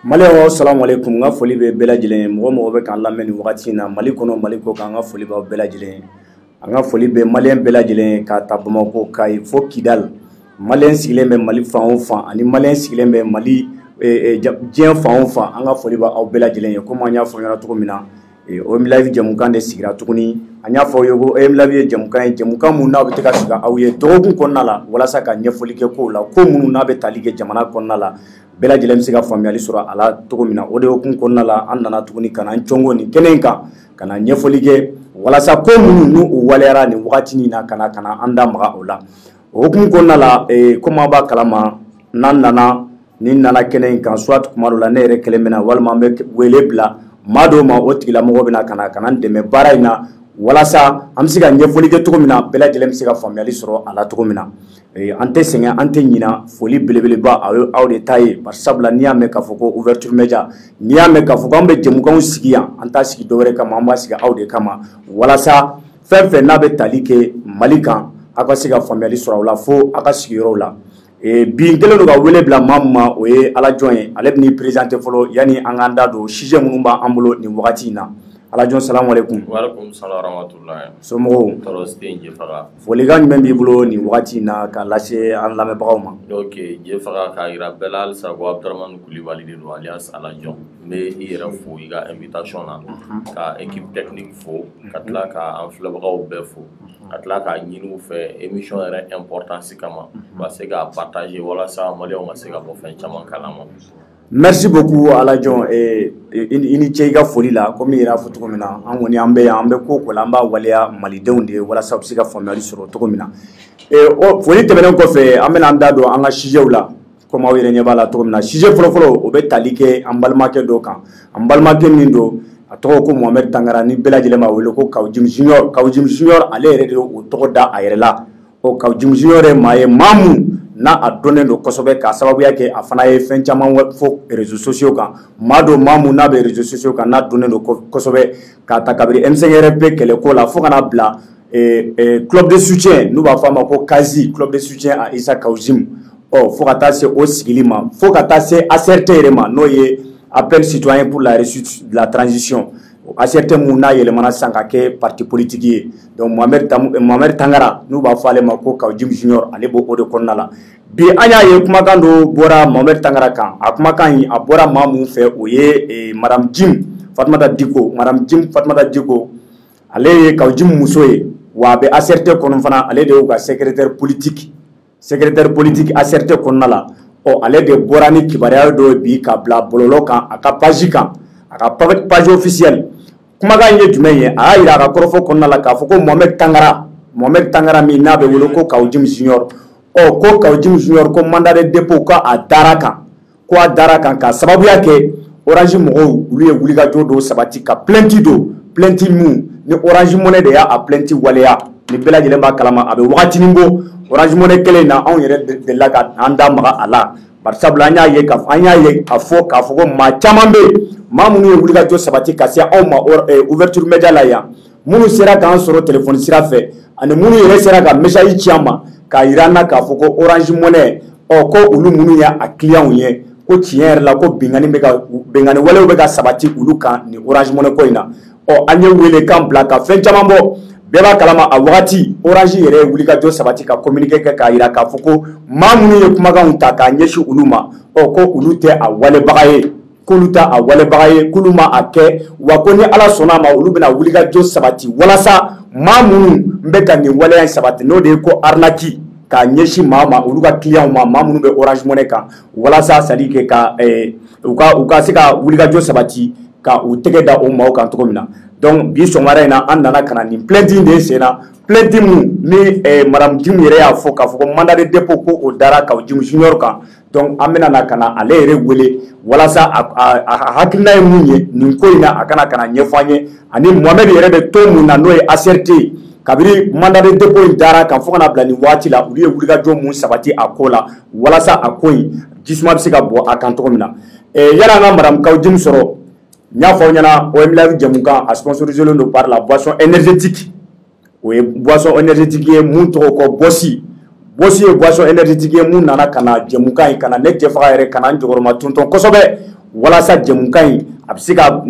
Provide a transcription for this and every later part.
Maleo assalamu alaikum nga foli be bela jilen mo be kan lameni wakati na mali kono mali ko kan nga foli ba bela jilen nga foli be malien bela jilen ka tabama ko kai fo kidal malien sigilen be mali fan fan ani malien sigilen be mali jien fan fan nga foli ba aw bela jilen ko ma nya fo yara to mina o mi live jamukan de sigira tukuni anya fo yogo mi live jamukan mun na be tika siga aw ye dogun konnala wala saka nya foli ke ko la ko mun na be talige jamana konnala bela jilen siga famiyali sura ala togo mina o de okun konnala an nana tuguni kana nchongo ni kenenka kana nyefolige wala sa ko munu nu o walera ni wakati ni na kana anda maga ola okun konnala koma ba kalama nan nana ni nana kenenka soit kumaro la nere kelemena walma be wele bla mado ma otigila mo bina kana deme baraina wala sa am siga nyefolige togo mina bela jilen siga famiyali sura ala togo mina ante senga ante nyina foli belebele ba aw de taye par sabla niya me ka foko ouverture media niya me ka foko ambe jemukan sigiya anta sigi dowre kama amba siga aw de kama wala sa fefe na be talike malika aka siga family sura wala fo aka sigi ro la bi ngelo do ga wele bla mamma o ye ala join ale ni présenter folo yani anganda do shije munumba ambulo ni wakati na ala jon salam alaikum wa alaikum salam rahmatullah so mo toroste je faga foligan men bi bulo ni wakati na ka lase an lame bawma okay je faga ka ira belal sa go abdurrahman kulibali de alias ala jon me ira fo iga invitation na ka équipe technique fo katla ka en flabagaw be fo katla ka nyinu fe émission era importance kama parce que ga partager wala sa mali on se ga bo fen chaman kalama. Merci beaucoup Alajon ini cheiga foli la comme ira fu to mina an woni ambe ko la mba waliya malidenw de wala sa psika family soro to mina o foli tebenen ko fe amena anda do anga shijew la comme awire nyabala to mina shije folo o be talike ambalmake do kan ambalmake min do ato ko Mohamed Tangara ni bela jilema wele ko Kawjim Junior ale rede o to da ayrela o Kawjim Junior maye mamu na adone do kosobe ka sababu yake afana ye fen chaman fo réseaux sociaux kan mado mamu na be réseaux sociaux kan na donne do kosobe ka takabiri M5RP kele ko la fo kana bla club de soutien nous ba fama ko quasi club de soutien à Issa Kawjim o fo kata se o sigilima fo kata se acerterema no ye appel citoyen pour la réussite de la transition à certains mouna yelemana sanga ke parti politique donc Mohamed Tangara nous ba fale mako Kawjim Junior ale bo o de konnala bi anya ye kuma kan do bora Mohamed Tangara kan akuma kan a bora mamu fe o ye madame Jim Fatmata Diko ale Kawjim musoye wa be acerté kono fana ale de ko secrétaire politique acerté konnala o ale de bora ni kibariya do bi ka bla bololo kan aka page kan aka page officielle kuma ga nye jumenye a ira ka korofo konna la ka foko Mohamed Tangara mi na be wolo ko Kawjim Junior o ko Kawjim Junior ko mandat de dépôt ka adara kan ka sababu yake Orange Mogo ulu ye wuli ga jodo sabati ka plenty mu ni Orange Money de ya a plenty waleya ni bela jelemba kalama abe wakati nimbo Orange Money kele na on yere de la ka anda maga ala barsabla anya ye ka fo ma chamambe mamunu ye wuli ga jo sabati ka sia aw ma ouverture media la ya munu sera kan soro téléphone sira fe ani munu yere sera ka message chiama ka irana ka fo ko Orange Money o ko ulu munu ya a client ye ko tier la ko bingani wale be ka sabati ulu kan ni Orange Money ko ina o anye wele kan blaka fen chamambo beba kalama a wakati Orange yere wuli ga jo sabati ka communiquer ka ira ka fo ko mamunu ye kuma ga unta ka nyeshi uluma o ko ulu te a wale bagaye kuluta a wale bagaye kuluma ake wakoni ala sona ma ulu bena wuliga jo sabati walasa mamunu mbeka ni wale ya sabati no de ko arnaki ka nyeshi mama ulu ga client mamunu be Orange Money ka walasa salike ka uka sika wuliga jo sabati ka utege da o ma o kan to mina donc bi somara ina andana kana ni plenty de sena plenty mu ni madame Jim yere ya fo ka fo mandat de dépôt ko o dara Kawjim Junior kan donc an bɛna na kana ale yɛrɛ wele walasa a hakilina ye mun ye nin ko in na a kana ɲɛfɔ an ye ani Mohamed yɛrɛ bɛ tɔn mun na n'o ye ACRT kabiri mandat de dépôt in dara kan fo kana bila nin waati la olu ye wulikajɔ mun sabati a ko la walasa a ko in jisuma bɛ se ka bɔ a kan cogo min na yala an ka madame Kawjim sɔrɔ n y'a fɔ aw ɲɛna OMLF jɛmukan a sponsorisé len don par la boisson énergétique o ye boisson énergétique ye mun tɔgɔ ko Bossi ye boisson énergétique ye mun nana kana jɛmukan in kana ne cɛfaga yɛrɛ kana n jɔgɔrɔma tontɔn kosɛbɛ walasa jɛmukan in a bɛ se ka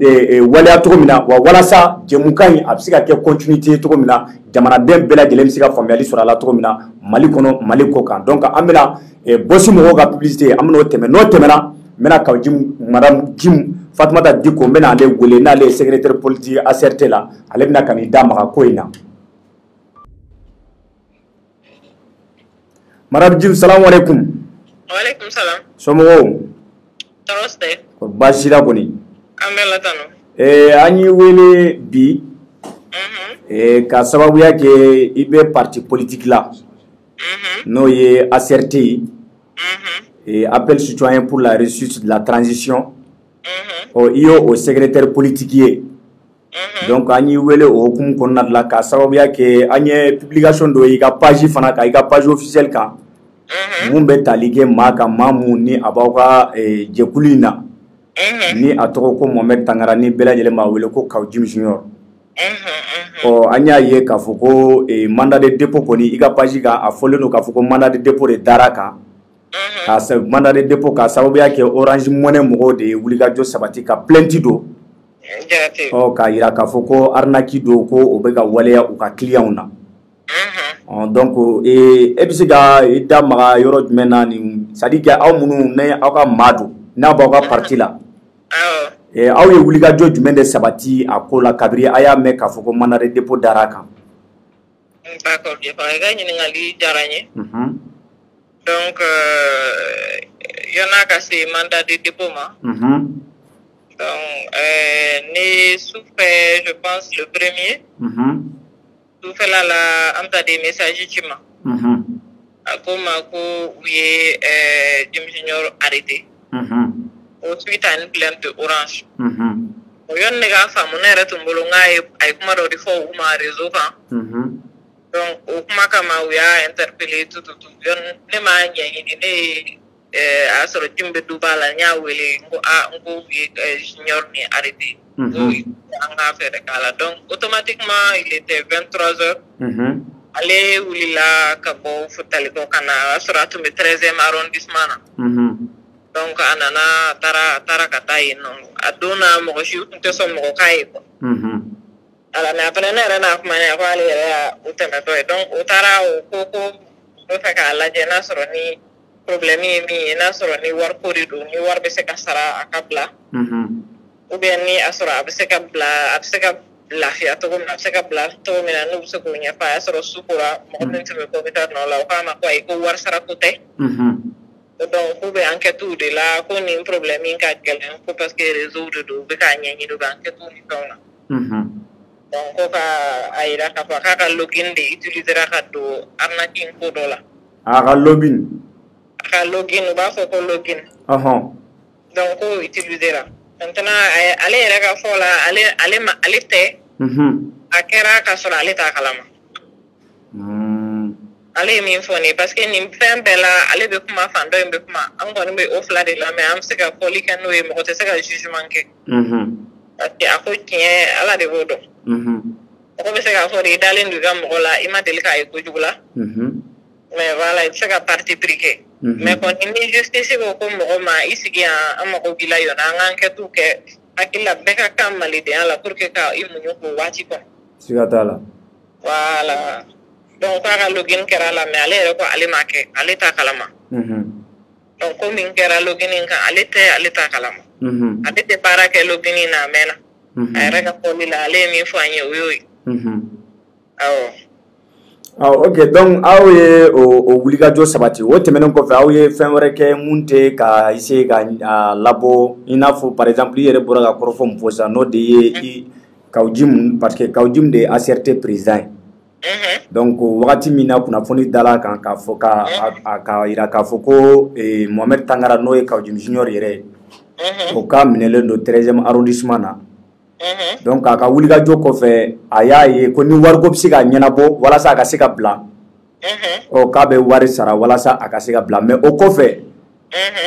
waleya cogo min na wa walasa jɛmukan in a bɛ se ka kɛ continuité cogo min na jamanaden bɛɛ lajɛlen bɛ se ka faamuyali sɔrɔ a la cogo min na Mali kɔnɔ Mali kɔ kan donc an bɛna Bossi mɔgɔw ka publicité an bɛna o tɛmɛ n'o tɛmɛna n bɛna Kawjim madame Jim Fatumata Diko n bɛna ale wele n'ale ye secrétaire politique ACRT la ale bɛna ka n'i da maga ko in na. Madame Jim, salam alaikum. Walaikum salam. Somɔgɔw. Tɔɔrɔ tɛ. Baasi la kɔni. An bɛ latanu. An y'i wele bi. Ka sababuya kɛ i bɛ parti politique la. N'o ye ACRT ye. Appel citoyen pour la réussite de la transition. I y'o o secrétaire politique ye. Donc an y'i wele o hukumu kɔnɔna la ka sababuya kɛ an ye publication dɔ ye i ka page fana kan i ka page officielle kan. Mun bɛ tali kɛ maa kan maa mun ni a b'aw ka jɛkulu in na ni a tɔgɔ ko Mohamed Tangara ni bɛɛ lajɛlen b'a wele ko Kawjim Junior an y'a ye k'a fɔ ko mandat de dépôt kɔni i ka page kan a fɔlen don k'a fɔ ko mandat de dépôt de dara kan mandat de dépôt ka sababuya kɛ Orange Money mɔgɔw de ye wulikajɔ sabati ka plainte don k'a yira k'a fɔ ko arnaque don ko o bɛ ka waleya u ka clients na. Donc e bɛ se ka i da maga yɔrɔ jumɛn na nin c'est à dire que aw minnu ne aw ka maa don n'a b'aw ka parti la aw ye wulikajɔ jumɛn de sabati a ko la kabiri a y'a mɛn k'a fɔ ko mandat de dépôt dara kan. D'accord, i ka ɲininkali diyara n ye. Donc yan'a ka se mandat de dépôt ma. Donc ne sufɛ je pense le premier. Sufɛla la an bɛ taa des messages ci ma. A ko n ma ko u ye Jim Junior arrêté. O suite à une plainte Orange. O yɔrɔ ne k'a faamu ne yɛrɛ tun bolo n k'a ye a ye kuma dɔ de fɔ u ma réseau kan. Donc o kuma kama u y'a interpellé tututu yɔrɔ ne m'a ɲɛɲini ne ye a y'a sɔrɔ Jim bɛ duba la n y'a wele n ko n ko u ye Junior ni arrêté. An k'a fɛɛrɛ k'a la donc automatiquement il était 23h. Ale wulila ka bɔ Futalikɔ ka na a y'a sɔrɔ a tun bɛ 13e arrondissement na. Donc a nana taara ka taa yen nɔ a don na mɔgɔ si tun tɛ sɔn mɔgɔ k'a ye quoi. Alors mais après ne yɛrɛ n'a kuma ɲɛ ko ale yɛrɛ y'a tɛmɛtɔ ye donc o taara o ko u bɛ fɛ k'a lajɛ n'a sɔrɔ ni problème ye min ye n'a sɔrɔ ni wari ko de don ni wari bɛ se ka sara a ka bila. Ou bien ni a sɔrɔ a bɛ se ka lafiya cogo min na a bɛ se ka bila cogo min na n'u bɛ se k'o ɲɛfɔ a y'a sɔrɔ su kora mɔgɔ min tun bɛ bɔ bɛ taa nɔ la o k'a ma ko ayi ko wari sarako tɛ. Donc k'u bɛ enquêtes de la ko nin problème in ka gɛlɛn ko parce que réseau de don u bɛ k'a ɲɛɲini u bɛ enquêtes ni fɛnw na. Donc ko k'a yira k'a fɔ k'a ka login de utilisera ka don arnaque ko dɔ la. A ka login. A ka login u b'a fɔ ko login. Donc k'o utilisera. Maintenant ale yɛrɛ ka fɔ la ale tɛ. A kɛra k'a sɔrɔ ale t'a kalama. Ale ye min fɔ ne parce que nin fɛn bɛɛ la ale bɛ kuma fan dɔ in bɛ kuma an kɔni bɛ o fila de la mais an bɛ se ka fɔli kɛ n'o ye mɔgɔ tɛ se ka jugement kɛ. Parce que a ko tiɲɛ ala de b'o dɔn. Mɔgɔ bɛ se k'a fɔ de i dalen don i ka mɔgɔ la i ma deli k'a ye kojugu la. Mais voilà i bɛ se ka parti pris kɛ. Mais kɔni ni justice ko ko mɔgɔ ma i sigi yan an mago b'i la yɔrɔ an ka enquêtes kɛ hakili la bɛɛ ka kan malidenya la pour que ka i muɲu k'o waati kɔnɔ. Siga t'a la. Voilà. Donc k'a ka login kɛra la mais ale yɛrɛ ko ale m'a kɛ ale t'a kalama. Donc ko min kɛra login in kan ale t'a kalama. Ale tɛ baara kɛ login in na a mɛnna. A yɛrɛ ka fɔli la ale ye min fɔ an ye o y'o ye. Awɔ. Ok donc aw ye o wulikajɔ sabati o tɛmɛnen kɔfɛ aw ye fɛn wɛrɛ kɛ mun tɛ ka essayer ka labɔ i n'a fɔ par exemple i yɛrɛ bɔra ka kɔrɔfɔ min fɔ sisan n'o de ye Kawjim parce que Kawjim de ye ACRT président ye. donc wakati mina kunnafoni dala kan k'a fɔ ka yira k'a fɔ ko Mohamed Tangara n'o ye Kawjim Junior yɛrɛ o ka minɛlen don 13e arrondissement na donc a ka wulikajɔ kɔfɛ a y'a ye ko ni wariko bɛ se ka ɲɛnabɔ walasa a ka se ka bila k'a bɛ wari sara walasa a ka se ka bila mais o kɔfɛ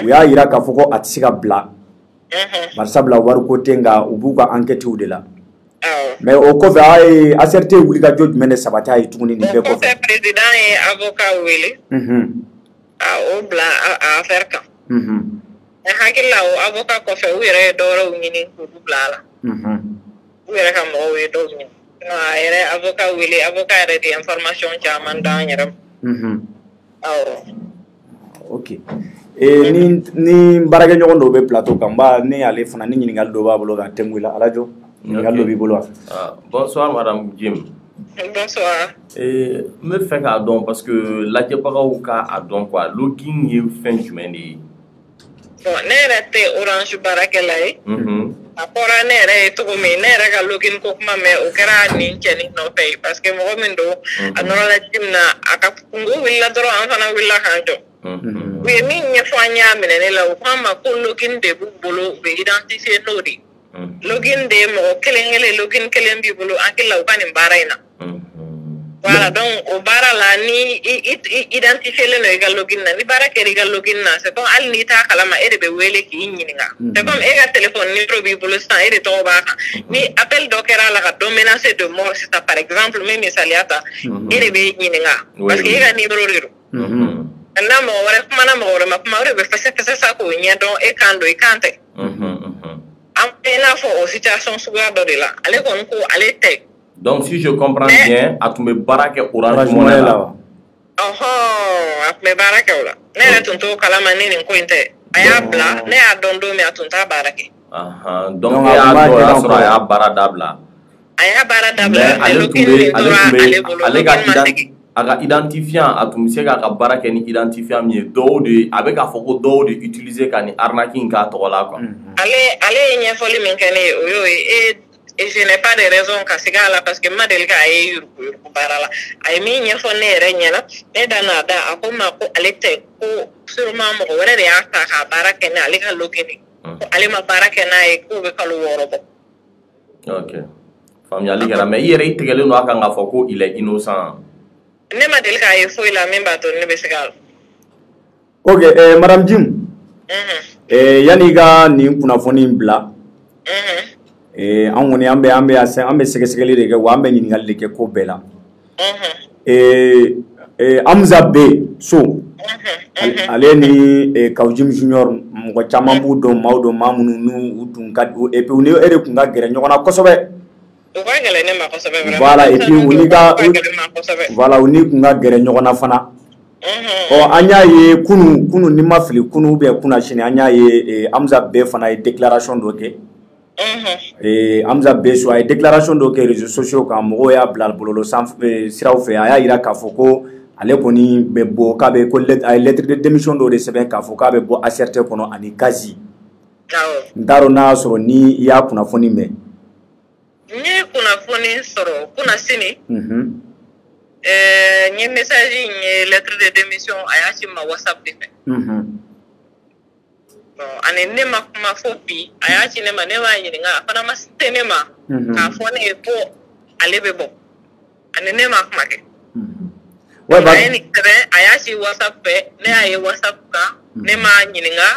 u y'a yira k'a fɔ ko a tɛ se ka bila bari sabula wariko tɛ nka u b'u ka enquêtes de la mais o kɔfɛ a ye ACRT wulikajɔ jumɛn de sabati a ye tuguni nin bɛɛ kɔfɛ président ye avocat wele o bila a affaire kan hakili la o avocat kɔfɛ u yɛrɛ ye dɔwɛrɛw ɲini k'olu bila a la u yɛrɛ ka mɔgɔw ye dɔw ɲini a yɛrɛ avocat wele avocat yɛrɛ de information caman d'an yɛrɛ ma ok ni baarakɛɲɔgɔn dɔw bɛ plateau kan ne ale fana ni ɲininkali dɔ b'a bolo ka tɛngu la Alajo ɲininkali dɔ b'i bolo wa bonsoir madame Jim. Bonsoir. N bɛ fɛ k'a dɔn parce que lajɛbagaw k'a dɔn quoi login ye fɛn jumɛn de ye. Bon ne yɛrɛ tɛ Orange baarakɛla ye a fɔra ne yɛrɛ ye cogo min ne yɛrɛ ka login ko kuma mɛn o kɛra nin cɛnin nɔfɛ ye parce que mɔgɔ min don a nɔrɔla Jim na a ka kungo wulila dɔrɔn an fana wulila k'an jɔ u ye min ɲɛfɔ an y'a minɛ ne la u k'an ma ko login de b'u bolo u bɛ identifier n'o de login de ye mɔgɔ kelen kelen login kelen b'i bolo an hakili la u ka nin baara in na voilà donc o baara la ni identifier len i ka login na ni baara kɛra i ka login na c'est comme hali n'i t'a kalama e de bɛ wele k'i ɲininka c'est comme e ka téléphone numéro b'i bolo sisan e de tɔgɔ b'a kan ni appel dɔ kɛra a la ka dɔ menacer de mort sisan par exemple min misaliya ta e de bɛ ɲininka parce que e ka numéro de don maintenant mɔgɔ wɛrɛ kumana mɔgɔ wɛrɛ ma kuma o de bɛ fɛsɛfɛsɛ sa k'o ɲɛdɔn e kan don i kan tɛ an bɛ i n'a fɔ o situation suguya dɔ de la ale kɔni ko ale tɛ. Donc si je comprends bien a tun bɛ baara kɛ Orange Money la wa. A tun bɛ baara kɛ o la ne yɛrɛ tun t'o kalama ni nin ko in tɛ a y'a bila ne y'a dɔn don min a tun t'a baara kɛ. Donc e y'a dɔn o y'a sɔrɔ a y'a baara dabila. A y'a baara dabila mais login min tora ale bolo login ma segin. A ka identifiant a tun bɛ se k'a ka baara kɛ ni identifiant min ye dɔw de a bɛ k'a fɔ ko dɔw de utiliser ka ni arnaque in k'a tɔgɔ la quoi. Ale ye ɲɛfɔli min kɛ ne ye o y'o ye et je n'ai pas de raison ka segin a la parce que ma deli k'a ye yuruku baara la a ye min ɲɛfɔ ne yɛrɛ ɲɛna ne da n'a da a ko n ma ko ale tɛ ko sûrement mɔgɔ wɛrɛ de y'a ta k'a baara kɛ ni ale ka login ye ko ale ma baara kɛ n'a ye k'o bɛ kalo 6 bɔ. Ok faamuyali kɛra mais i yɛrɛ i tigɛlen don a kan k'a fɔ ko il est innocent. Ne ma deli k'a ye foyi la min b'a to ne bɛ se k'a. Ok madame Jim yanni i ka nin kunnafoni in bila an kɔni an bɛ sɛgɛsɛgɛli de kɛ wa an bɛ ɲininkali de kɛ ko bɛɛ la Amza B so ale ni Kawjim Junior mɔgɔ caman b'u dɔn maaw dɔn maa minnu n'u tun ka et puis u ni e de tun ka gɛrɛ ɲɔgɔn na kosɛbɛ. U ka gɛlɛn ne ma kosɛbɛ vraiment. Voilà et puis u ni ka voilà u ni tun ka gɛrɛ ɲɔgɔn na fana. An y'a ye kunu ni ma fili kunu ou bien kunna sini an y'a ye Amza B fana ye déclaration dɔ kɛ. Amza B so a ye déclaration dɔ kɛ réseaux sociaux kan mɔgɔw y'a bila bɔlɔlɔ siraw fɛ a y'a yira k'a fɔ ko ale kɔni bɛ bɔ k'a bɛ ko a ye lettre de démission dɔ de sɛbɛn k'a fɔ k'a bɛ bɔ ACRT kɔnɔ ani Kazi. N t'a dɔn n'a y'a sɔrɔ ni i y'a kunnafoni mɛn. N ye kunnafoni sɔrɔ kunna sini. N ye message in ye lettre de démission a y'a ci ma WhatsApp de fɛ. Ani ne ma kuma fɔ bi a y'a ci ne ma ne b'a ɲininka a fana ma se ne ma k'a fɔ ne ye ko ale bɛ bɔ ani ne ma kuma kɛ. A ye nin sɛbɛn a y'a ci WhatsApp fɛ ne y'a ye WhatsApp kan ne m'a ɲininka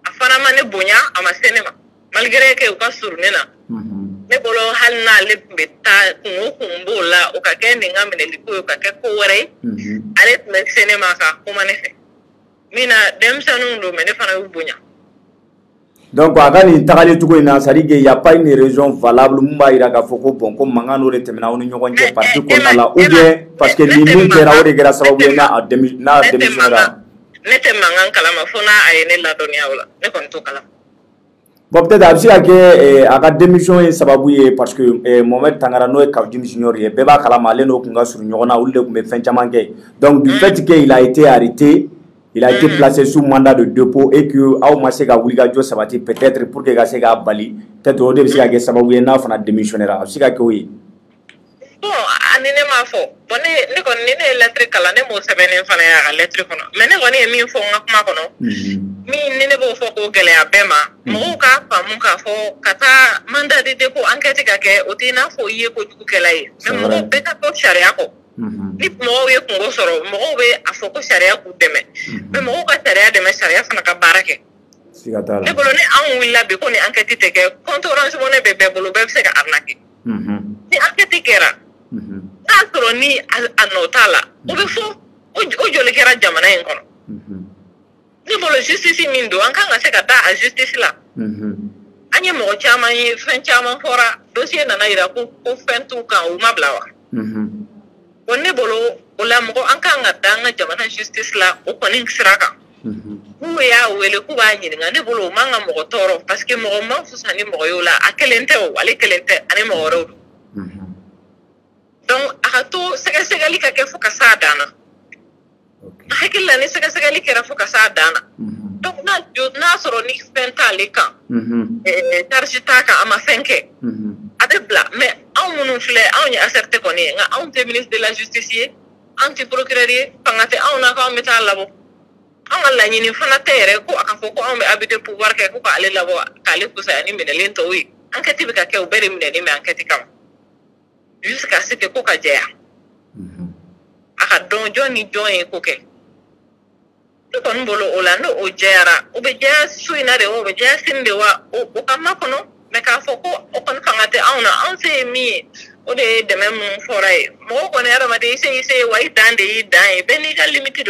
a fana ma ne bonya a ma se ne ma malgré que u ka surun ne na ne bolo hali n'ale tun bɛ taa kun b'o la o ka kɛ nin ka minɛli ko ye o ka kɛ ko wɛrɛ ye ale tun bɛ se ne ma k'a kuma ne fɛ min na denmisɛnninw don mais ne fana y'u bonya. Donc a ka nin tagali cogo in na c'est à dire que y a pas une raison valable mun b'a yira k'a fɔ ko bon ko mankan dɔ de tɛmɛna aw ni ɲɔgɔn cɛ parti kɔnɔna la ou bien parce que ni min kɛra o de kɛra sababu ye n'a démissionnera. Ne tɛ mankan kalama fo n'a a ye ne ladɔnniya o la ne kɔni t'o kalama. Bon peut-être a bɛ se ka kɛ a ka démission ye sababu ye parce que Mohamed Tangara n'o ye Kawjim Junior ye bɛɛ b'a kalama ale n'o tun ka surun ɲɔgɔn na olu de tun bɛ fɛn caman kɛ donc du fait qu'il a été arrêté. Il a été placé sous mandat de dépôt et que aw ma se ka wulikajɔ sabati peut-être pour que ka se k'a bali peut-être o de bɛ se ka kɛ sababu ye n'a fana démissionnera a bɛ se ka kɛ o ye. Bon ani ne m'a fɔ bon ne ko ne lettre kala ne mo sebenen fana ya lettre kono mais ne woni min fo ngakuma kono min ne bo fo ko gele abema mo ka pa mun ka fo kata mandat de dépôt enquête ka ke o tina fo ye ko dugu kelay mais mo be ka to sharia ko ni mo ye ko soro mo be afo ko sharia ku deme mais mo ka sharia deme sharia fana ka barake sigatala ne bolo ne an willa be ko ni enquête te ke compte orange mo ne be bolo be se ka arnaque ni enquête kera soro ni anotala o be fo o jole kera jamana en kono ni bolo justice min do an kan ga se ka ta a justice la anye mo chama yi fen chama fora dossier na ira ko fen tu kan o mablawa wonne bolo o la mo an kan ga danga jamana justice la o konin siraka ku ya wele ku ba nyi nga ne bolo manga mo toro parce que mo ma fu sani mo yo la akelente o ale kelente ane mo ro donc akato sega sega li ka ke fu ka sa dana hakilla ni sega sega li ke ra fu ka sa dana donc na soro ni fenta le kan tarjita ka ama fenke adebla mais on nous fle on ya accepté ko ni nga on te ministre de la justice anti procureur pangate on na ko meta labo on la ni fana tere ko aka fo ko on be habité pouvoir ke ko ale labo kale ko sa ni mene lento wi enquête bi ka ke o bere mene ni me enquête kam jusqu'à ce que ko ka jeya aka don joni join ko ke ko mbolo olando o jera o be jea suina de o be jea sinde wa o kama kono me ka fo ko o kon fangate awna on se mi o de même foray mo ko ne ara ma de ise wa itande yi dan be ni ga limited.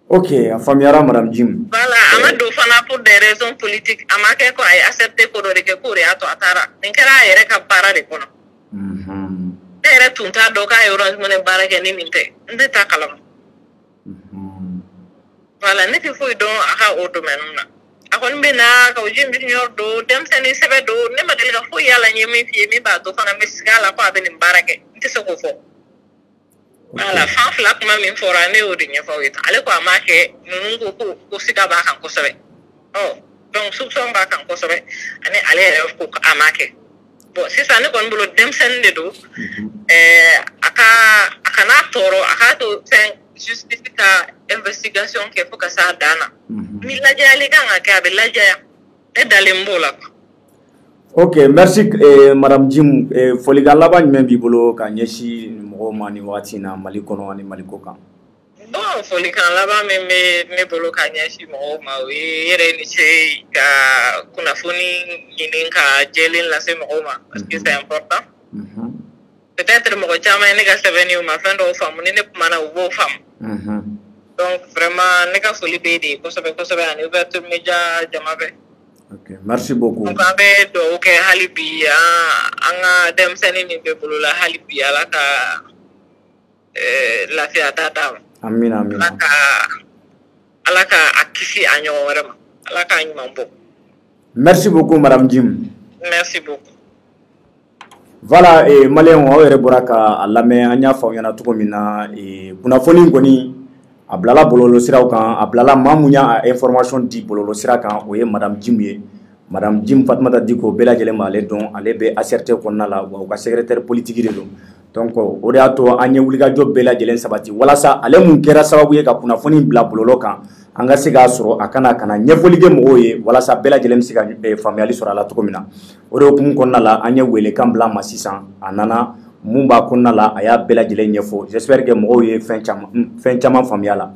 Ok, Famiara Madame Jim. Voilà, Amadou Fana pour des raisons politiques, Amake ko ay accepté ko do ke ko re ato atara. Ninkara yere ka para de kono. Ere tunta do ka Orange Money barake ni minte. Ndeta kalam. Voilà, ne fi fuy don aka o domaine na. Akon bena ka o jim junior do dem seni sebe do ne ma del ka fuy yala nyemi fi mi ba do fana miskala ko abeni barake. Nti so ko fo. Voilà, fan flak ma min fora ne o dinya fa wita. Ale ko amake nungu ko sika ba kan ko sebe. Oh, donc soupçon ba kan ko sebe. Ani ale ko amake. Bon, si ça ne kon bolo dem sen de do aka na toro aka to sen justifika investigation ke foka sa dana. Mi la jali kan aka be la jaya e dalimbola. Ok, merci Madame Jim. Foliga laban men bi bolo ka nyeshi mo mani wati na malikono ani malikoka. Bon, foliga laban men me bolo ka nyeshi mo ma we yere ni che ka kuna funi yinin ka jelin la se mo ma parce que c'est important. Peut-être mo chama ne ga seveni ma fendo fam ni ne mana wo fam. Donc vraiment ne ka foli be de ko sabe ani ouverture media jamabe. Ok, merci beaucoup. Donc avec donc halibi anga dem seni ni be bolo la halibi ala ka la fi atata. Amin amin. Ala ka akisi anyo vraiment. Ala ka anyo mambo. Merci beaucoup Madame Jim. Merci beaucoup. Voilà, Malien o yɛrɛ bɔra ka a lamɛn an y'a fɔ aw ɲɛna cogo min na kunnafoni kɔni a bilala bɔlɔlɔ siraw kan a bilala maa mun y'a information di bɔlɔlɔ sira kan o ye Madame Jim ye. Madame Jim Fatumata Diko bɛɛ lajɛlen b'ale dɔn ale bɛ ACRT kɔnɔna la wa u ka secrétaire politique de don donc o de y'a to an ye wulikajɔ bɛɛ lajɛlen sabati walasa ale mun kɛra sababu ye ka kunnafoni bila bɔlɔlɔ kan an ka se k'a sɔrɔ a kana ɲɛfɔli kɛ mɔgɔw ye walasa bɛɛ lajɛlen bɛ se ka faamuyali sɔrɔ a la cogo min na o de hukumu kɔnɔna la an ye welekan bila a ma sisan a nana mun b'a kɔnɔna la a y'a bɛɛ lajɛlen ɲɛfɔ j'espère que mɔgɔw ye fɛn caman faamuya la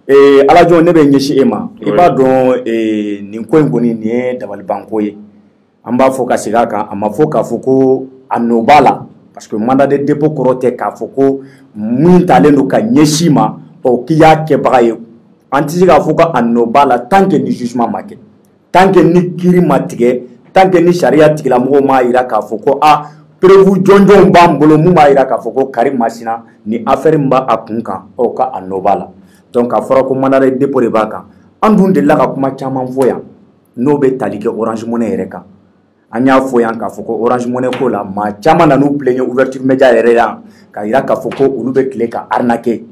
Alajo ne bɛ ɲɛsin e ma i b'a dɔn nin ko in kɔni nin ye dabalibanko ye an b'a fɔ ka segin a kan a ma fɔ k'a fɔ ko a nɔ b'a la parce que mandat de dépôt kɔrɔ tɛ k'a fɔ ko min talen don ka ɲɛsin ma k'i y'a kɛbaga ye an tɛ se k'a fɔ ko a nɔ b'a la tant que ni jugement ma kɛ tant que ni kiiri ma tigɛ tant que ni sariya tigilamɔgɔw m'a jira k'a fɔ ko preuve jɔnjɔnw b'an bolo mun b'a jira k'a fɔ ko Karim Masina ni affaire in b'a kun kan ka a nɔ b'a la donc a fɔra ko mandat de dépôt de b'a kan an dun delila ka kuma caman fɔ yan n'o bɛ tali kɛ Orange Money yɛrɛ kan an y'a fɔ yan k'a fɔ ko Orange Money ko la maa caman nan'u plaigner ouverture média yɛrɛ yan k'a jira k'a fɔ ko olu bɛ tile ka arnaquer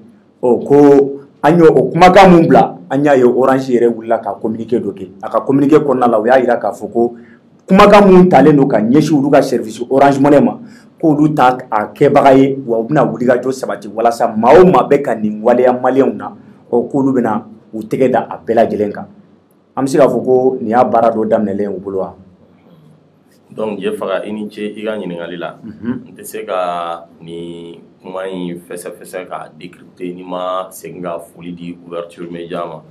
ko an y'o kumakan mun bila an y'a ye Orange yɛrɛ wulila ka communiqué dɔ kɛ a ka communiqué kɔnɔna la o y'a jira k'a fɔ ko kumakan mun talen don ka ɲɛsin olu ka service Orange Money ma k'olu ta a kɛbaga ye wa u bɛna wulikajɔ sabati walasa maa o maa bɛ ka nin waleya maliyɛnw na k'olu bɛna u tɛgɛ da a bɛɛ lajɛlen kan an bɛ se k'a fɔ ko nin y'a baara dɔ daminɛlen u bolo wa. Donc je faga i ni ce i ka ɲininkali la n tɛ se ka nin kuma in fɛsɛfɛsɛ k'a décrypter ni ma segin ka foli di ouverture média ma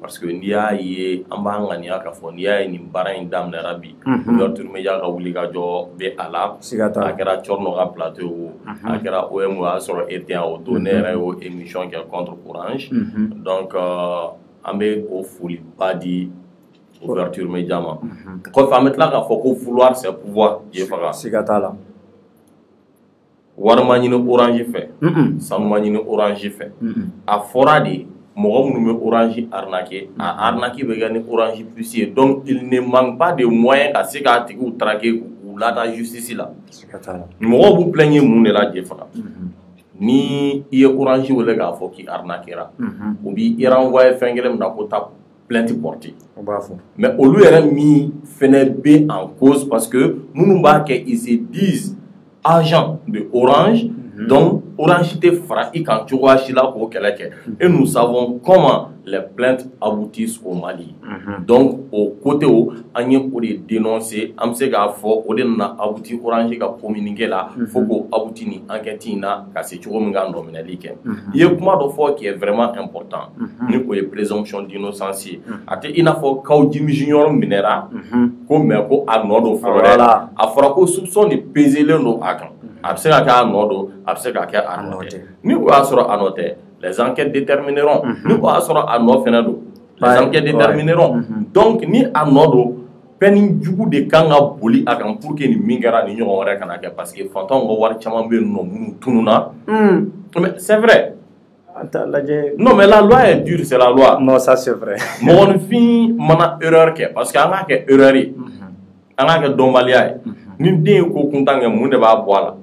parce que n'i y'a ye an b'a ŋaniya k'a fɔ n'i y'a ye nin baara in daminɛra bi ouverture média ka wulikajɔ bɛ a la a kɛra Corno ka plateau o a kɛra OM o y'a sɔrɔ e tɛ yan o don ne yɛrɛ y'o émission kɛ contre Orange donc an bɛ o foliba di ouverture média ma kɔfɛ an bɛ tila k'a fɔ ko vouloir c'est pouvoir je faga siga t'a la wari ma ɲini Orange fɛ sanu ma ɲini Orange fɛ a fɔra de mɔgɔ minnu bɛ Orange arnaquer a arnaque bɛ kɛ ni Orange plus ye donc il ne manque pas de moyens ka se k'a tigiw traquer k'u lada justice la mɔgɔw b'u plaigner mun de la je faga ni i ye Orange wele k'a fɔ k'i arnaquera u b'i renvoyer fɛn kelen min na ko ta plainte portée mais olu yɛrɛ min fɛnɛ bɛ en cause parce que minnu b'a kɛ ils se disent agent de Orange donc Orange tɛ fara i kan cogoya si la k'o kɛlɛ kɛ et nous savons comment les plaintes aboutissent au Mali donc au côté o an ye o de dénoncer an bɛ se k'a fɔ o de nana aboutir Orange ka communiqué la fo k'o aboutir ni enquête in na ka se cogo min ka nɔminɛli kɛ i ye kuma dɔ fɔ qui est vraiment important ni o ye présomption d'innocence ye a tɛ i n'a fɔ Kawjimi Junior minɛra ko mais ko a nɔ don fɔlɔ dɛ a fɔra ko soupçon de peselen don a kan a bɛ se ka kɛ a nɔ don a bɛ se ka kɛ a nɔ tɛ ni o y'a sɔrɔ a nɔ tɛ les enquêtes détermineront ni o y'a sɔrɔ a nɔ fɛnɛ don les enquêtes détermineront donc ni a nɔ don peine jugu de kan ka boli a kan pour que nin min kɛra ni ɲɔgɔn wɛrɛ kana kɛ parce que fantanw ka wari caman bɛ yen nɔ minnu tununa mais c'est vrai non mais la loi est dure c'est la loi non ça c'est vrai mɔgɔninfin mana erreur kɛ parce que an k'a kɛ erreur ye an k'a kɛ dɔnbaliya ye ni den ye ko kuntan kɛ mun de b'a bɔ a la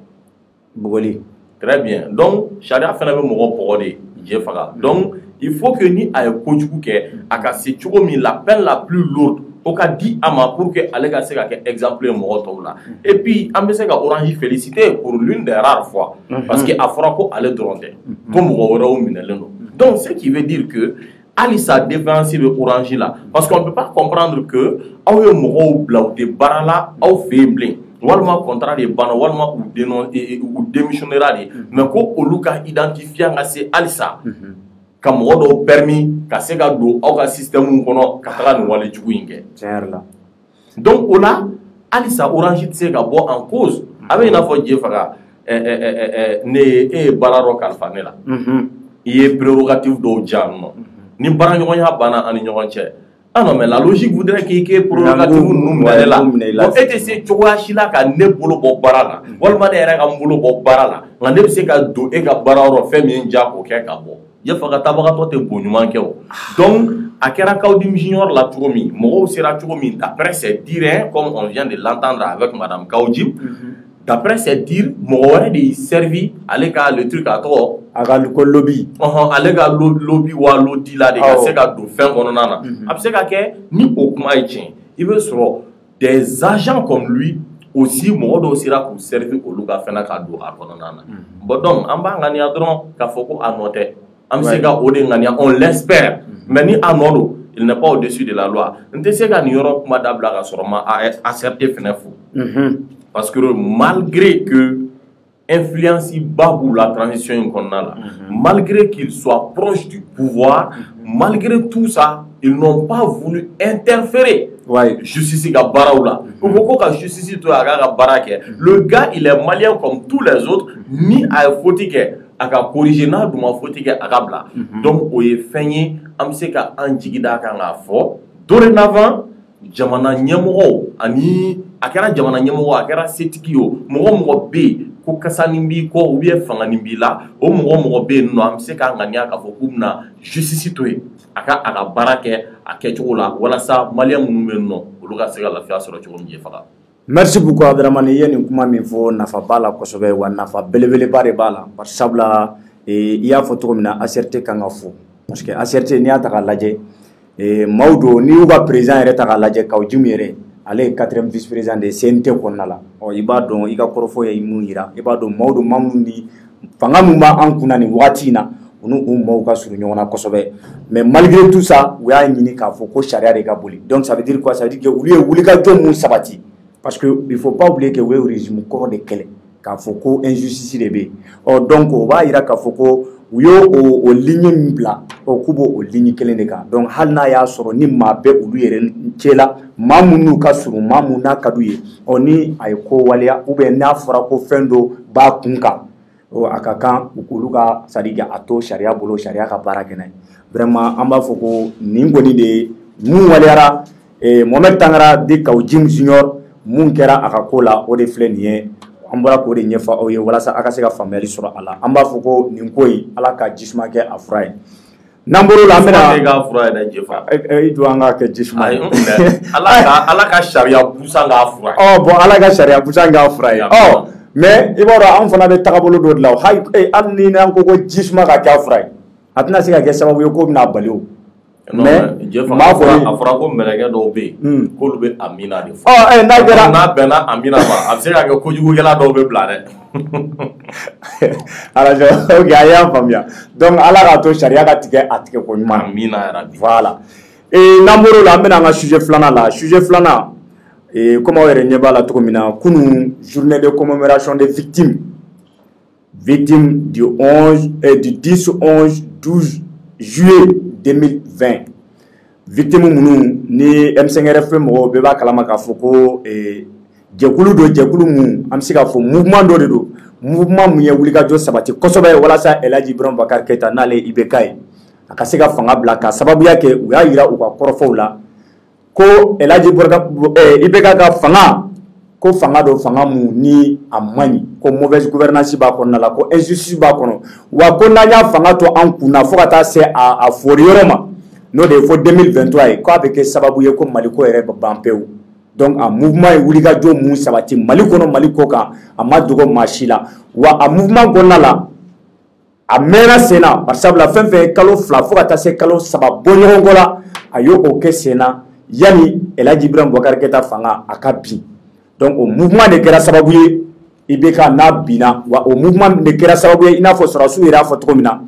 bugɔli très bien donc sariya fana bɛ mɔgɔ bɔgɔ de je faga donc il faut que ni a ye kojugu kɛ a ka se cogo min la peine la plus lourde o ka di a ma pour que ale ka se ka kɛ exemple ye mɔgɔ tɔw la et puis an bɛ se ka Orange féliciter pour l'une des rares fois parce que a fɔra ko ale dɔrɔn tɛ ko mɔgɔ wɛrɛw minɛlen don donc ce qui veut dire que hali sa défense bɛ Orange la parce qu'on peut pas comprendre que aw ye mɔgɔw bila u tɛ baara la aw fɛ yen bilen walima contrat de banna walima u démissionnera de mais ko olu ka identifier ka se halisa ka mɔgɔ dɔw permis ka se ka don aw ka système kɔnɔ ka taga nin wale jugu in kɛ tiɲɛ yɛrɛ la donc o la halisa Orange tɛ se ka bɔ en cause a bɛ i n'a fɔ je faga ne e ye baara dɔ kalifa ne la i ye prérogative dɔw di yan nɔ ni baaraɲɔgɔnya banna an ni ɲɔgɔn cɛ ah non mais la logique voudrait k'i kɛ prérogative ninnu minɛ la bon e tɛ se cogoya si la ka ne bolo bɔ baara la walima ne yɛrɛ ka n bolo bɔ baara la nka ne bɛ se ka don e ka baara yɔrɔ fɛn min ja k'o kɛ ka bɔ je faga tabagatɔ tɛ bon ɲuman kɛ o donc a kɛra Kawjimi Junior la cogo min mɔgɔw sera cogo min d'après ses dires comme on vient de l'entendre avec madame Kawjimi d'après ses dires mɔgɔ wɛrɛ de y'i servi ale ka le truc a tɔgɔ a ka ko lobby ale ka lobby wa lodi la de ka se ka don fɛn kɔnɔna na a bɛ se ka kɛ ni o kuma ye tiɲɛ i bɛ sɔrɔ des agents comme lui aussi mɔgɔ dɔw sera k'u servi olu ka fɛn na ka don a kɔnɔna na bon donc an b'a ŋaniya dɔrɔn k'a fɔ ko a nɔ tɛ an bɛ se ka o de ŋaniya on l'espère mais ni a nɔ don il n'est pas au-dessus de la loi n tɛ se ka nin yɔrɔ kuma dabila ka sɔrɔ ma accepté fɛnɛ fo parce que malgré que influence ba b'u la transition in kɔnɔna la malgré qu'ils soient proches du pouvoir malgré tout ça ils n'ont pas voulu interférer justice ka baaraw la u ko ko ka justice to a ka baara kɛ le gars il est malien comme tous les autres ni a ye faute kɛ a ka corriger n'a dun ma faute kɛ a ka bila donc o ye fɛn ye an bɛ se ka an jigi da kan k'a fɔ dorénavant jamana ɲɛmɔgɔw ani a kɛra jamana ɲɛmɔgɔ a kɛra setigi o mɔgɔ bɛ yen ko kasa nin b'i kɔ ou bien fanga nin b'i la o mɔgɔ bɛ yen nɔ an bɛ se k'a ŋaniya k'a fɔ k'u bɛna justice to yen a ka baara kɛ a kɛcogo la walasa maliyɛn minnu bɛ yen nɔ olu ka se ka lafiya sɔrɔ cogo min je faga. Merci beaucoup Abdramane, i ye nin kuma min fɔ nafa b'a la kosɛbɛ wa nafa belebeleba de b'a la bari sabula i y'a fɔ cogo min na ACRT kan ka fo parce que ACRT n'i y'a ta k'a lajɛ maaw don n'i y'u ka président yɛrɛ ta k'a lajɛ Kawjimi yɛrɛ ale ye 4e vice-président de CNT kɔnɔna la i b'a dɔn i ka kɔrɔfɔ ye mun yira i b'a dɔn maaw do maa minnu ni fanga min b'an kunna nin wagati in na u maaw ka surun ɲɔgɔn na kosɛbɛ mais malgré tout ça u y'a ɲini k'a fɔ ko sariya de ka boli donc ça veut dire quoi ça veut dire que olu ye wulikajɔ mun sabati parce que il faut pas oublier que u ye régime kɔrɔ de kɛlɛ k'a fɔ ko injustice de bɛ yen donc o b'a yira k'a fɔ ko u ye o ligne min bila k'u b'o o ligne kelen de kan donc hali n'a y'a sɔrɔ ni maa bɛ olu yɛrɛ cɛla maa mun n'u ka surun maa mun n'a ka d'u ye ni a ye ko waleya ou bien n'a fɔra ko fɛn dɔ b'a kun kan a ka kan olu ka c'est à dire a to sariya bolo sariya ka baara kɛ n'a ye vraiment an b'a fɔ ko nin kɔni de mun waleyara Mohamed Tangara di Kawu Jim Junior mun kɛra a ka ko la o de filɛ nin ye an bɔra k'o de ɲɛfɔ aw ye walasa a ka se ka faamuyali sɔrɔ a la an b'a fɔ ko nin ko in ala ka jisuma kɛ a fura ye n'an bɔr'o la an bɛna ka fura ye dɛ Jefa i jɔ an ka kɛ jisuma ye ala ka sariya busan k'a fura ye bon ala ka sariya busan k'a fura ye mais i b'a dɔn an fana bɛ tagabolo dɔ de la hali ni n'an ko jisuma ka kɛ a fura ye a tɛna se ka kɛ sababu ye ko bɛna bali o mais m'a fɔ a fɔra ko mɛlɛkɛ dɔw bɛ yen k'olu bɛ Amina de fɔ n'a bɛnna Amina ma a bɛ se ka kɛ kojugukɛla dɔw bɛ bila dɛ arajo ok a y'a faamuya donc ala k'a to sariya ka tigɛ a tigɛ ko ɲuman Amina yɛrɛ voilà n'an bɔr'o la an bɛna an ka sujet filanan la sujet filanan comme aw yɛrɛ ɲɛ b'a la cogo min na kunun journée de commémoration des victimes du 10-11-12 juillet 2020 victime minnu ni M5RFP mɔgɔw bɛɛ b'a kalama k'a fɔ ko jɛkulu mun an bɛ se k'a fɔ mouvement dɔ de don mouvement mun ye wulikajɔ sabati kosɛbɛ walasa Elhaji Ibrahim Boubacar Keita n'ale IBK ye a ka se ka fanga bila ka sababuya kɛ u y'a yira u ka kɔrɔfɔw la ko Elhaji IBK ka fanga ko fanga do fanga mun ni a man ɲi ko mauvaise gouvernance b'a kɔnɔna la ko injustice b'a kɔnɔ wa ko n'an y'a fanga to an kunna fo ka taa se a fori yɔrɔ ma n'o de ye fo 2023 ye k'a bɛ kɛ sababu ye ko Mali ko yɛrɛ bɛ ban pewu donc a mouvement ye wulikajɔ mun sabati Mali kɔnɔ Mali kɔ kan a ma dogo maa si la wa a mouvement kɔnɔna la a mɛnna sen na barisabula fɛn fɛn ye kalo 2 fo ka taa se kalo 3 bɔ ɲɔgɔn kɔ la a y'o kɛ sen na yanni Elhaji Ibrahim Boubacar Keita fanga a ka bin donc o mouvement de kɛra sababu ye IBK n'a binna wa o mouvement de kɛra sababu ye i n'a fɔ sɔrɔsiw yɛrɛ y'a fɔ cogo min na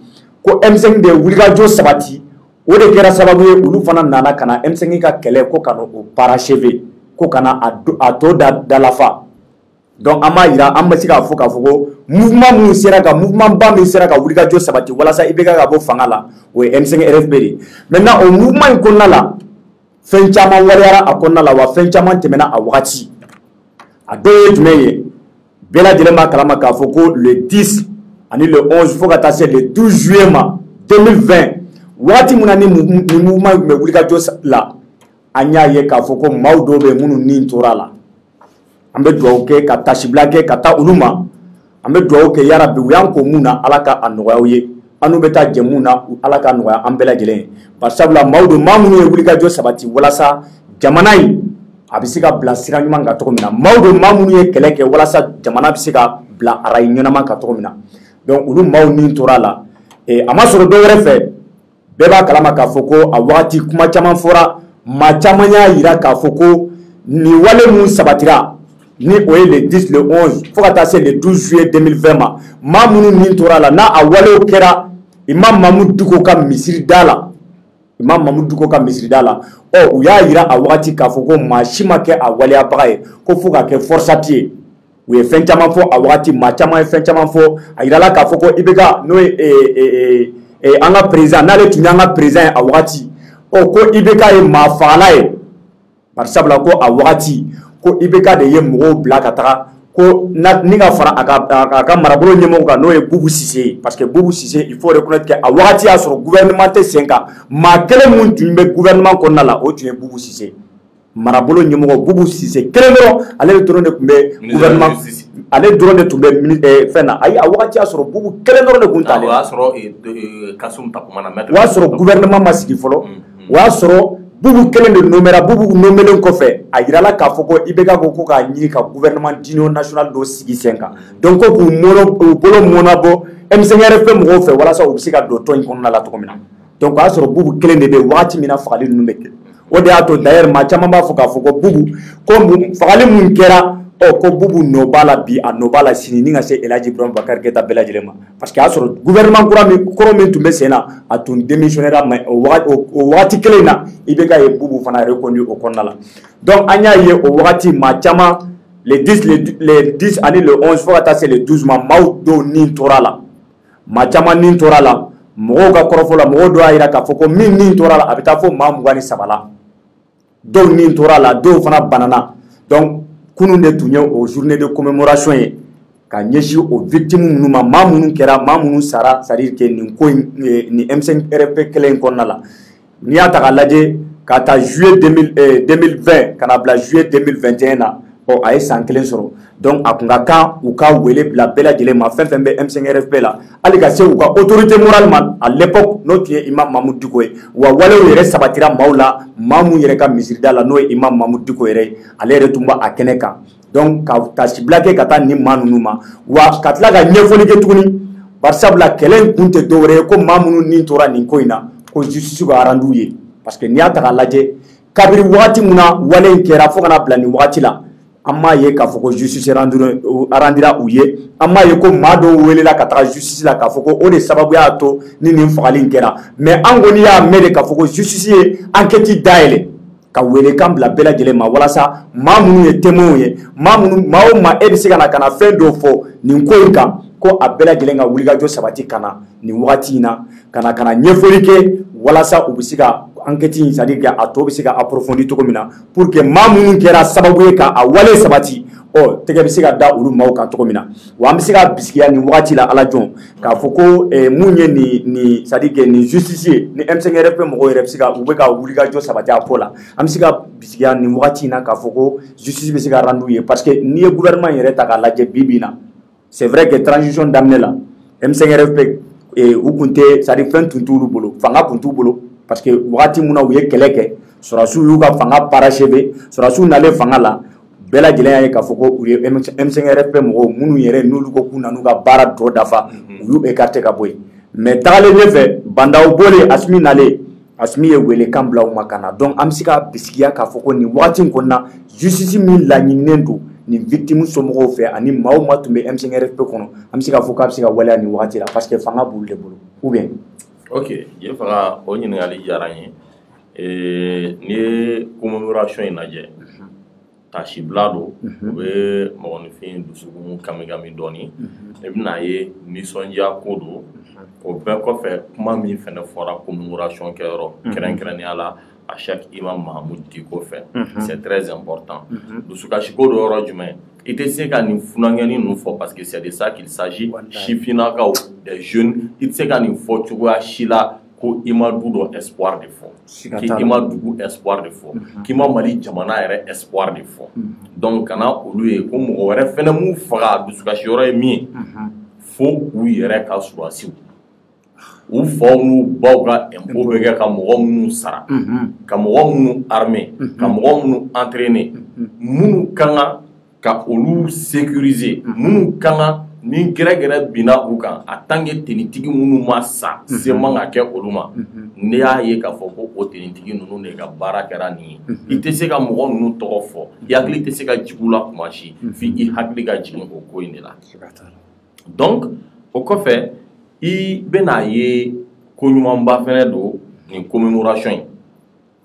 ko M5 de ye wulikajɔ sabati o de kɛra sababu ye olu fana nana ka na M5 ka kɛlɛ ko ka n'o parachever ko ka na a tɔ dalafa donc an b'a yira an bɛ se k'a fɔ ko mouvement min sera ka mouvement ba min sera ka wulikajɔ sabati walasa IBK ka bɔ fanga la o ye M5RFP de maintenant o mouvement in kɔnɔna la fɛn caman waleyara a kɔnɔna la wa fɛn caman tɛmɛna a wagati a dɔw ye jumɛn ye bɛɛ lajɛlen b'a kalama k'a fɔ ko le 10 ani le 11 fo ka taa se le 12 juillet ma 2020 wagati min na ni mouvement bɛ wulikajɔ la an y'a ye k'a fɔ ko maaw dɔw bɛ minnu ni tora la an bɛ dugawu kɛ ka tasibila kɛ ka taa olu ma an bɛ dugawu kɛ yarabi u y'an ko mun na ala ka a nɔgɔya u ye an n'u bɛ taa jɛ mun na ala ka nɔgɔya an bɛɛ lajɛlen ye barisabula maaw don maa minnu ye wulikajɔ sabati walasa jamana in a bɛ se ka bila sira ɲuman kan cogo min na maaw don maa minnu ye kɛlɛ kɛ walasa jamana bɛ se ka bila arayi ɲɛnama kan cogo min na donc olu maaw ni tora la a ma sɔrɔ dɔ wɛrɛ fɛ bɛɛ b'a kalama k'a fɔ ko a wagati kuma caman fɔra maa caman y'a yira k'a fɔ ko nin wale mun sabatira ni o ye le 10 le 11 fo ka taa se le 12 juillet 2020 ma maa minnu ni tora la n'a a walew kɛra Imam Mamadou Diko ka misiri da la Imam Mamadou Diko ka misiri da la u y'a yira a wagati k'a fɔ ko maa si ma kɛ a waleyabaga ye ko fo ka kɛ forçati ye u ye fɛn caman fɔ a wagati maa caman ye fɛn caman fɔ a yirala k'a fɔ ko IBK n'o ye an ka président n'ale tun y'an ka président ye a wagati ko IBK ye maa fagala ye barisabula ko a wagati ko IBK de ye mɔgɔw bila ka taga ko ni ka fara a ka marabolo ɲɛmɔgɔ kan n'o ye Boubou Cissé ye parce que Boubou Cissé il faut reconnaître que a wagati y'a sɔrɔ gouvernement tɛ sen kan maa kelen mun tun bɛ gouvernement kɔnɔna la o tun ye Boubou Cissé marabolo ɲɛmɔgɔ Boubou Cissé kelen dɔrɔn ale dɔrɔn de tun bɛ gouvernement ale dɔrɔn de tun bɛ fɛn na ayi a wagati y'a sɔrɔ Boubou kelen dɔrɔn de tun t'ale o y'a sɔrɔ gouvernement ma sigi fɔlɔ o y'a sɔrɔ Boubou kelen de nomera Boubou nomelen kɔfɛ a yirala k'a fɔ ko IBK ko k'a ɲini ka gouvernement d'union nationale dɔ sigi sen kan donc ko k'u bolo mɔnabɔ M5RFP mɔgɔw fɛ walasa u bɛ se ka don tɔn in kɔnɔna la cogo min na donc o y'a sɔrɔ Boubou kelen de bɛ wagati min na fagali ninnu bɛ kɛ o de y'a to d'ailleurs maa caman b'a fɔ k'a fɔ ko Bubu ko fagali mun kɛra ko Bubu nɔ b'a la bi a nɔ b'a la sini ni ka se El Hadji Ibrahima Boubacar Keïta bɛɛ lajɛlen ma parce que a y'a sɔrɔ gouvernement kɔrɔ min tun bɛ sen na a tun démissionnaire o wagati kelen in na i bɛ k'a ye Bubu fana reconnu o kɔnɔna la donc an y'a ye o wagati maa caman les 10 ani le 11 fo ka taa se le 12 ma maaw dɔw ni tora la maa caman ni tora la mɔgɔw ka kɔrɔfɔ la mɔgɔw dɔw y'a jira k'a fɔ ko min ni tora la a bɛ taa fɔ maa 23 la dɔw ni tora la dɔw fana banana donc kunun de tun ye o journée de commémoration ye ka ɲɛsin o victime minnu ma maa minnu kɛra maa minnu sara c'est à dire que nin ko in ni M5 RFP kelen in kɔnɔna la n'i y'a ta k'a lajɛ ka taa juillet 2020 ka na bila juillet 2021 na a ye san kelen sɔrɔ donc a kun ka kan u ka wele bila bɛɛ lajɛlen ma fɛn fɛn bɛ M5 RFP la hali ka se u ka autorité morale ma à l'époque n'o tun ye Imam Mamadou Diko ye wa walew yɛrɛ sabatira maaw la maa mun yɛrɛ ka misirida la n'o ye Imam Mamadou Diko yɛrɛ ye ale yɛrɛ tun b'a kɛnɛ kan donc ka tasibila kɛ ka taa nin maa ninnu ma wa ka tila ka ɲɛfɔli kɛ tuguni barisabula kɛlɛ in kun tɛ dɔwɛrɛ ye ko maa minnu ni tora nin ko in na ko justice ka rendu ye parce que n'i y'a ta k'a lajɛ kabiri wagati mun na wale in kɛra fo ka na bila nin wagati la an m'a ye k'a fɔ ko justice rendira u ye an m'a ye ko maa dɔw welela ka taga justice la k'a fɔ ko o de sababu y'a to ni nin fagali in kɛra mais an kɔni y'a mɛn de k'a fɔ ko justice ye enquête dayɛlɛ ka welekan bila bɛɛ lajɛlen ma walasa maa minnu ye témoins ye maa o maa e bɛ se ka na fɛn dɔw fɔ nin ko in kan ko a bɛɛ lajɛlen ka wulikajɔ sabati ka na nin wagati in na ka na ɲɛfɔli kɛ walasa u bɛ se ka enquête in c'est à dire que a tɔ bɛ se ka approfondir cogo min na pour que maa minnu kɛra sababu ye k'a wale sabati tɛgɛ bɛ se ka da olu maaw kan cogo min na wa an bɛ se ka bisikiya nin wagati la ala jɔn k'a fɔ ko mun ye nin c'est à dire que nin justice ye ni M5 RFP mɔgɔw yɛrɛ bɛ se ka u bɛ ka wulikajɔ sabati a ko la an bɛ se ka bisikiya nin wagati in na k'a fɔ ko justice bɛ se ka rendu ye parce que n'i ye gouvernement yɛrɛ ta k'a lajɛ bi bi in na c'est vrai que transition daminɛ la M5 RFP u kun tɛ c'est à dire fɛn tun t'olu bolo fanga kun t'u bolo parce que wagati mun na u ye kɛlɛ kɛ sɔrɔsiw y'u ka fanga parachever sɔrɔsiw nalen fanga la bɛɛ lajɛlen y'a ye k'a fɔ ko u ye M5 RFP mɔgɔw minnu yɛrɛ n'olu ko k'u na n'u ka baara tɔ dafa u y'u écarté ka bɔ yen mais tagalen ɲɛfɛ bandaw bɔlen Asimi nalen Asimi ye welekan bila u ma ka na donc an bɛ se ka bisikiya k'a fɔ ko nin wagati in kɔnɔna justice min laɲininen don nin victime somɔgɔw fɛ ani maa o maa tun bɛ M5 RFP kɔnɔ an bɛ se k'a fɔ k'a bɛ se ka waleya nin wagati la parce que fanga b'olu de bolo ou bien. Ok, ye fanga o ɲininkali diyara n ye n'i ye commémoration in lajɛ tasibila don u bɛ mɔgɔninfin dusukun kamikami dɔɔni i bɛna ye nisɔndiya ko don o bɛɛ kɔfɛ kuma min fɛnɛ fɔra commémoration kɛyɔrɔ kɛrɛnkɛrɛnnenya la à chaque Imam Mahamoud Diko fɛ c'est très important dusukasi ko do yɔrɔ jumɛn i tɛ se ka nin funankɛni ninnu fɔ parce que c'est de ça qu'il s'agit sifinnakaw des jeunes i tɛ se ka nin fɔ cogoya si la ko i ma du dɔ espoir de fɔ k'i ma dugu espoir de fɔ k'i ma Mali jamana yɛrɛ espoir de fɔ donc kana olu ye ko mɔgɔ wɛrɛ fɛnɛ m'u faga dusukasi yɔrɔ ye min ye fo u yɛrɛ ka surasiw u faw n'u baw ka impôt bɛ kɛ ka mɔgɔ minnu sara ka mɔgɔ minnu armé ka mɔgɔ minnu entraîné minnu kan ka olu sécuriser minnu kan ni gɛrɛgɛrɛ binna u kan en tant que tenitigi minnu ma sa se man ka kɛ olu ma ne y'a ye k'a fɔ ko o tenitigi ninnu de ka baara kɛra nin ye i tɛ se ka mɔgɔ ninnu tɔgɔ fɔ i hakili tɛ se ka jigin u la kuma si f'i hakili ka jigin o ko in de la donc o kɔfɛ i bɛna ye ko ɲumanba fɛnɛ don nin commémoration in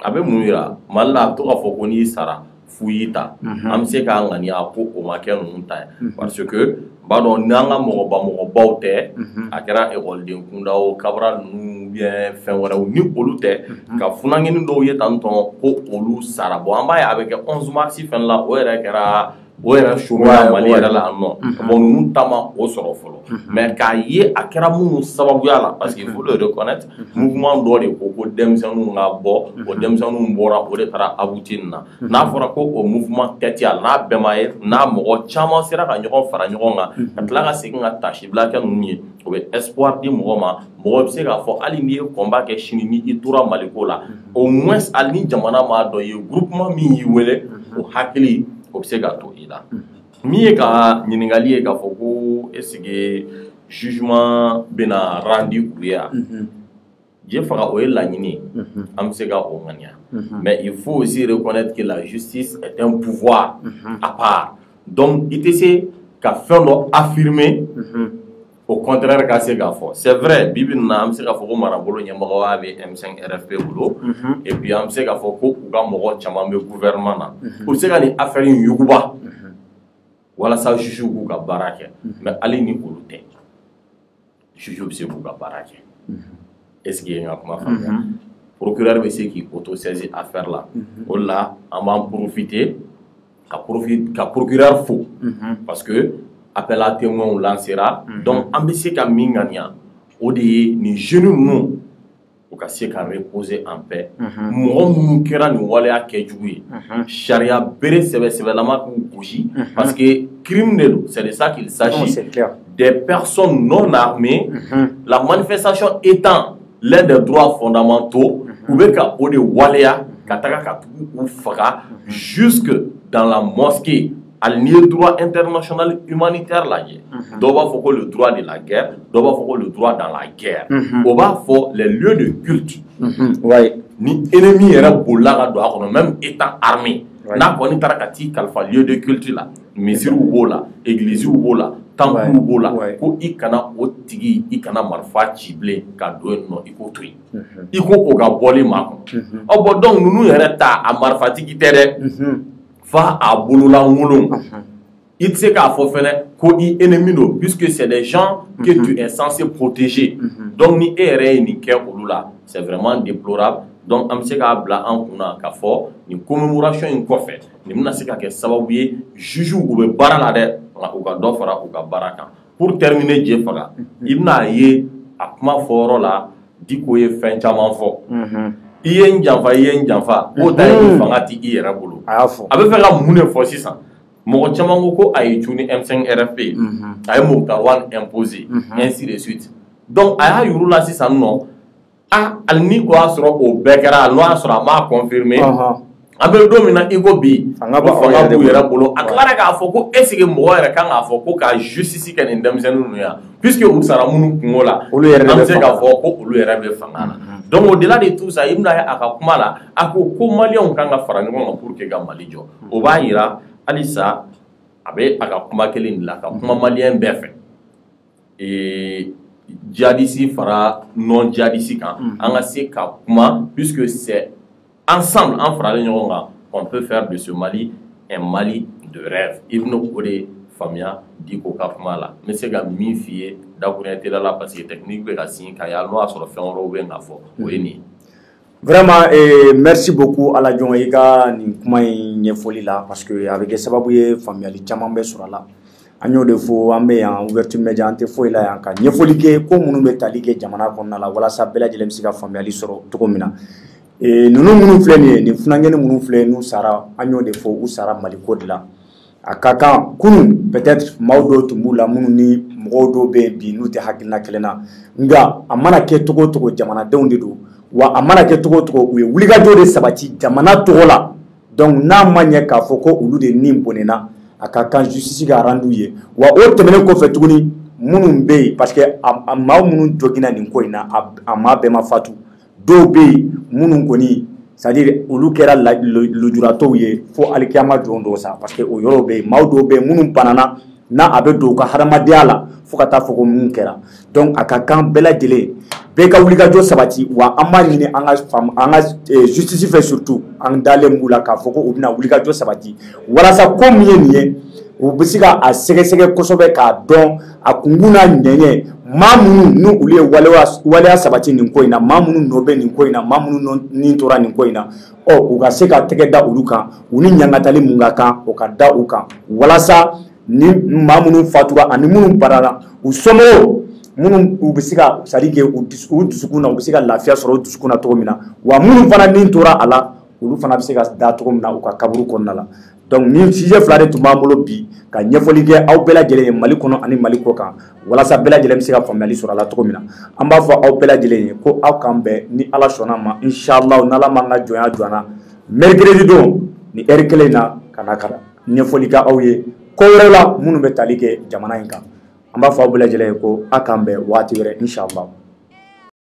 a bɛ mun yira Mali la a bɛ to k'a fɔ ko n'i sara f'u y'i ta an bɛ se k'an ŋaniya ko o ma kɛ ninnu ta ye parce que b'a dɔn n'an ka mɔgɔbaw tɛ a kɛra ekɔliden kundaw kabara ninnu bien fɛn wɛrɛw ni olu tɛ ka funankɛni dɔw ye tan tɔn ko olu sara bon an b'a ye a bɛ kɛ 11 mars fɛnɛ la o yɛrɛ kɛra o yɛrɛ chômage Mali yɛrɛ la nɔ bon ninnu ta ma o sɔrɔ fɔlɔ mais k'a ye a kɛra minnu sababuya la parce que il faut le reconnaître mouvement dɔ de ko denmisɛnninw ka bɔ o denmisɛnninw bɔra o de taara abuti nin na n'a fɔra ko o mouvement tɛtiya n'a bɛɛ ma ye n'a mɔgɔ caman sera ka ɲɔgɔn fara ɲɔgɔn kan ka tila ka segin ka tasibila kɛ ninnu ye o bɛ espoir di mɔgɔ ma mɔgɔ bɛ se k'a fɔ hali n'i ye combat kɛ sini ni i tora Maliko la au moins hali ni jamana m'a dɔn i ye groupement min y'i wele o hakili o bɛ se ka to i la min ye ka ɲininkali ye k'a fɔ ko est-ce que jugement bɛna rendi u ye Dieu fera o la nyini am se ga o ngania. Mais il faut aussi reconnaître que la justice est un pouvoir à part. Donc il essaie qu'à faire affirmer au contraire qu'à se ga fo. C'est vrai, Bible na am se ga fo ko marabolo nyamago avec M5 RFP bolo et puis am se ga fo ko ga mo chama me gouvernement na. Pour se ga ni affaire yuguba. Voilà ça juge ko ga barake. Mais ali ni olute. Juge se ko ga barake. Est-ce qu'il y a un procureur qui auto-saisit affaire là? Là, on va en profiter, qu'à procureur faux. Parce que, appel à témoin, on lancera. Donc, on va essayer qu'à mingania, au dé, ni jeunes non, au cas qu'à reposer en paix. Moi, nous kera nous aller à Kedjoui. Charia béré, c'est la marque bougie. Parce que crime, c'est de ça qu'il s'agit. Des personnes non armées, la manifestation étant l'un des droits fondamentaux, ou bien qu'à Walea, ou Fara, jusque dans la mosquée, à le droit international humanitaire là. Doit faut le droit de la guerre, doit faut le droit dans la guerre. On va faut les lieux de culte. Ni ennemi era bola doit même étant armé. N'a pas ni tarakati kalfa lieu de culte là, mesure ou bola, église ou bola. Tant ou bola, ko ikana otigi, ikana marfa chible, kado no ikotui. Iko oga boli mako. Obo donc nous yereta a marfa tigi tere, fa a bolula ngulung. Il sait qu'à faut faire ko i ennemi no, puisque c'est des gens que tu es censé protéger. Donc ni ere ni ke olula, c'est vraiment déplorable. Donc am se ka bla an kuna ka fo ni commémoration in ko fait. Ni mna se ka ke sababu ye juju ou be barala de pour terminer, Dieu fera. Il n'a eu à comment fort là, dit qu'il y a fin chaman fort. Il y a un janfa, autant il fangati y est boulot. Avec faire la moune for 600. Mon chamango a eu M5 RFP, a eu Mouktawan imposé, ainsi de suite. Donc, à eu là 600 non. Ah, al ni quoi sera au Bekara, loi sera ma confirmé. Avec domina ego bi fanga bu yera bolo aklara ka foko esige mo yera kan a foko ka justice kan indemnisation ya puisque ou sara munu kungola olu yera be ka foko olu yera be fanga donc au-delà de tout ça imna ya aka kuma la ako ko malien kan ga fara ngo pour que ga mali jo o ba yira alisa abe aka kuma kelin la ka kuma malien be fe et jadisi fara non jadisi kan anga se ka kuma puisque c'est ensemble, en frère, on peut faire de ce Mali un Mali de rêve. Ibn Ode Famia dit qu'au Kafmala, mais c'est que mi fille d'avoir été là parce que technique de la signe qu'il y a noir sur le fait en robin à fond. Vraiment, merci beaucoup à la Djonga ni kuma nyefoli là parce que avec sababu famille chamambe sur là. Agno de fo ambe en ouverture médiante fo ila yanka nyefoli ke ko munu betali ke jamana konna la wala sa bela jelem sika famille soro to komina. Et nous nous flânons, nous flânons, nous sara, agneau de faux ou sara maliko de la. A kaka, kunu, peut-être, maudo tumula, mouni, mrodo baby, nous te hakina kelena. Nga, amana ke toko toko jamana dondido, wa amana ke toko toko, we wuligado de sabati, jamana tola. Donc, na manye ka foko ulu de nimbonena, a kaka justice ga randouye. Wa o temene ko fetuni, munu mbei, parce que a mau munu dogina ninkoina, a ma bema fatu. Dobe munun koni c'est-à-dire olu kera le jurato ye fo alikiyama jondo sa parce que o yoro be mawdo be munun panana na abe do ka haramadiya la fo ka taa fo ko mun kɛra donc a ka kan bɛɛ lajɛlen bɛɛ ka wulikajɔ sabati wa an b'a ɲini an ka justice fɛ surtout an dalen b'u la k'a fɔ ko u bɛna wulikajɔ sabati walasa ko min ye nin ye u bɛ se ka a sɛgɛsɛgɛ kosɛbɛ k'a dɔn a kunkun n'a ɲɛɲɛ maa minnu ni olu ye waleya sabati nin ko in na maa minnu nɔ bɛ nin ko in na maa minnu ni tora nin ko in na u ka se ka tɛgɛ da olu kan u ni ɲangatali mun ka kan o ka da u kan walasa ni maa minnu fatura ani minnu barala u somɔgɔw minnu u bɛ se ka c'est à dire que u dusukun na u bɛ se ka lafiya sɔrɔ u dusukun na cogo min na wa minnu fana ni tora a la olu fana bɛ se ka da cogo min na u ka kaburu kɔnɔna la donc ni sujet fila de tun b'an bolo bi ka ɲɛfɔli kɛ aw bɛɛ lajɛlen ye Mali kɔnɔ ani Mali kɔ kan walasa bɛɛ lajɛlen bɛ se ka faamuyali sɔrɔ a la cogo min na an b'a fɔ aw bɛɛ lajɛlen ye ko aw k'an bɛn ni Ala sɔnna ma inshallah n'Ala m'an ka jɔnya jɔ an na mercredi don ni heure kelen na ka na ka ɲɛfɔli kɛ aw ye ko wɛrɛ la minnu bɛ tali kɛ jamana in kan an b'a fɔ aw bɛɛ lajɛlen ye ko aw k'an bɛn waati wɛrɛ inshallah